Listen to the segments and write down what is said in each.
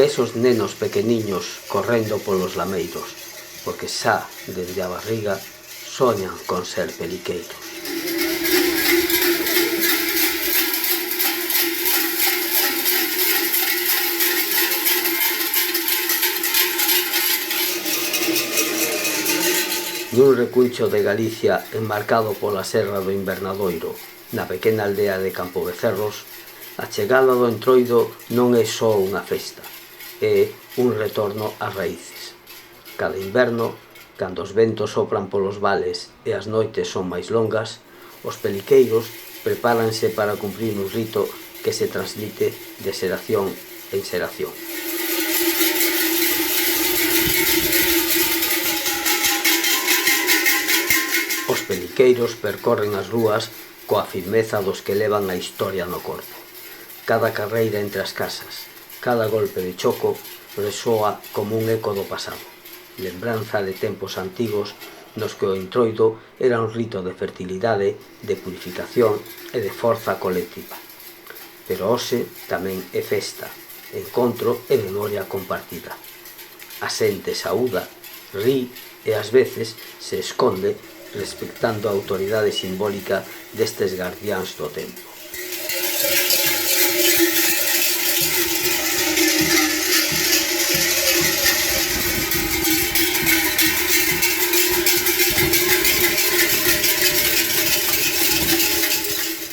ves os nenos pequeniños correndo polos lameiros, porque xa dende a barriga soñan con ser peliqueiros. Nun recuncho de Galicia enmarcado pola serra do Invernadoiro, na pequena aldea de Campobecerros, a chegada do Entroido non é só unha festa, é un retorno ás raíces. Cada inverno, cando os ventos soplan polos vales e as noites son máis longas, os peliqueiros prepáranse para cumprir un rito que se transmite de xeración en xeración. Os peliqueiros percorren as rúas coa firmeza dos que levan a historia no corpo. Cada carreira entre as casas, cada golpe de choco, resoa como un eco do pasado, lembranza de tempos antigos nos que o Entroido era un rito de fertilidade, de purificación e de forza colectiva. Pero hoxe tamén é festa, encontro e memoria compartida. A xente saúda, ri e ás veces se esconde respectando a autoridade simbólica destes gardiáns do tempo.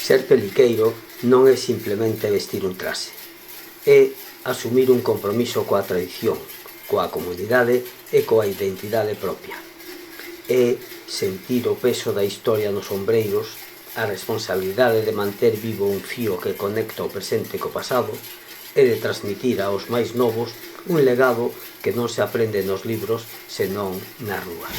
Ser peliqueiro non é simplemente vestir un traxe, é asumir un compromiso coa tradición, coa comunidade e coa identidade propia. É sentir o peso da historia nos ombreiros, a responsabilidade de manter vivo un fío que conecta o presente co pasado e de transmitir aos máis novos un legado que non se aprende nos libros, senón nas rúas.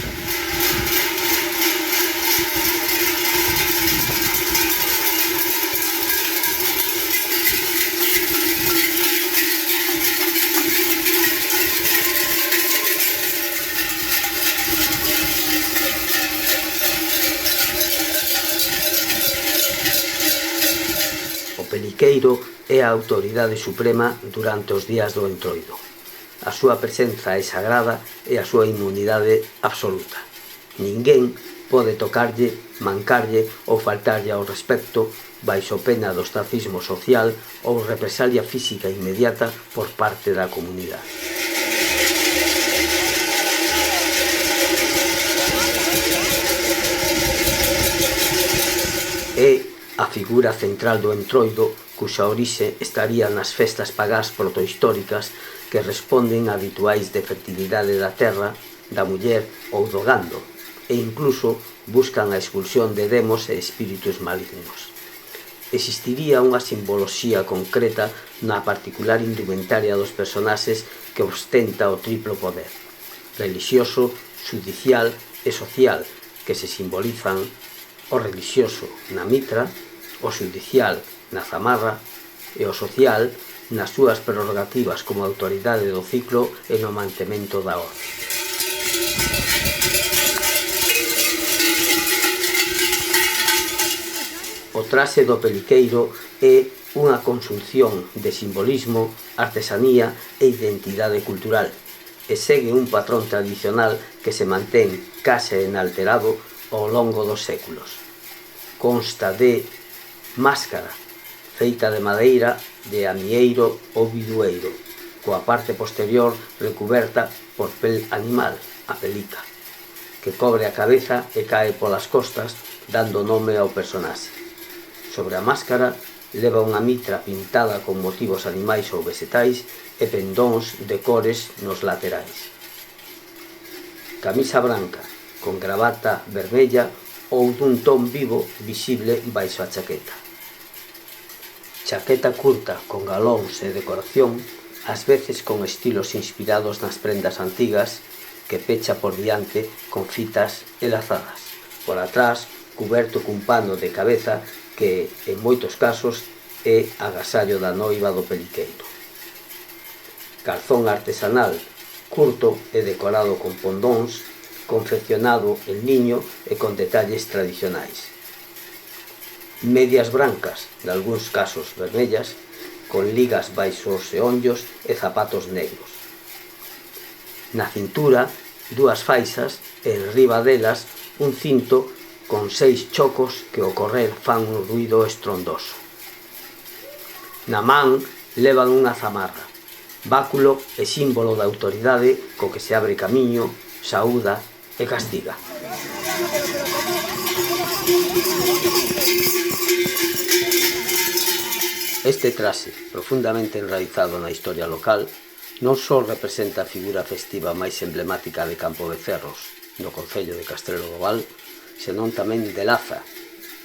O peliqueiro é a autoridade suprema durante os días do Entroido. A súa presenza é sagrada e a súa inmunidade absoluta. Ninguén pode tocarlle, mancarlle ou faltarlle ao respecto baixo pena do ostracismo social ou represalia física inmediata por parte da comunidade. É a figura central do Entroido, cuxa orixe estaría nas festas pagás protohistóricas que responden a rituais de fertilidade da terra, da muller ou do gando, e incluso buscan a expulsión de demos e espíritus malignos. Existiría unha simboloxía concreta na particular indumentaria dos personaxes que ostenta o triplo poder, relixioso, xudicial e social, que se simbolizan o relixioso na mitra, o xudicial na zamarra e o social nas súas prerrogativas como autoridade do ciclo e no mantemento da orde. O traxe do peliqueiro é unha conxunción de simbolismo, artesanía e identidade cultural e segue un patrón tradicional que se mantén case inalterado ao longo dos séculos. Consta de máscara, feita de madeira, de amieiro ou bidueiro, coa parte posterior recuberta por pel animal, a pelica, que cobre a cabeza e cae polas costas, dando nome ao personaxe. Sobre a máscara leva unha mitra pintada con motivos animais ou vegetais e pendóns de cores nos laterais. Camisa branca, con gravata vermella ou dun ton vivo visible baixo a chaqueta. Chaqueta curta con galóns e decoración, ás veces con estilos inspirados nas prendas antigas, que pecha por diante con fitas elazadas. Por atrás, cuberto cun pano de cabeza que, en moitos casos, é agasallo da noiva do peliqueiro. Calzón artesanal, curto e decorado con pondóns, confeccionado en liño e con detalles tradicionais. Medias brancas, nalgúns casos vermellas, con ligas baixo os eonllos e zapatos negros. Na cintura, dúas faixas e enriba delas un cinto con 6 chocos que ao correr fan un ruído estrondoso. Na man levan unha zamarra, báculo e símbolo da autoridade co que se abre camiño, saúda e castiga. Este traxe, profundamente enraizado na historia local, non só representa a figura festiva máis emblemática de Campo de Cerros, no concello de Castrelo do Val, senón tamén de Laza,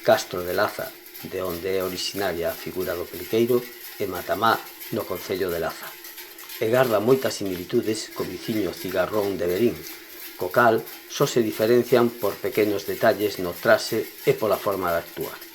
Castro de Laza, de onde é originaria a figura do peliqueiro, e Matamá, no concello de Laza. E garda moitas similitudes co viciño Cigarrón de Verín, co cal só se diferencian por pequenos detalles no traxe e pola forma de actuar.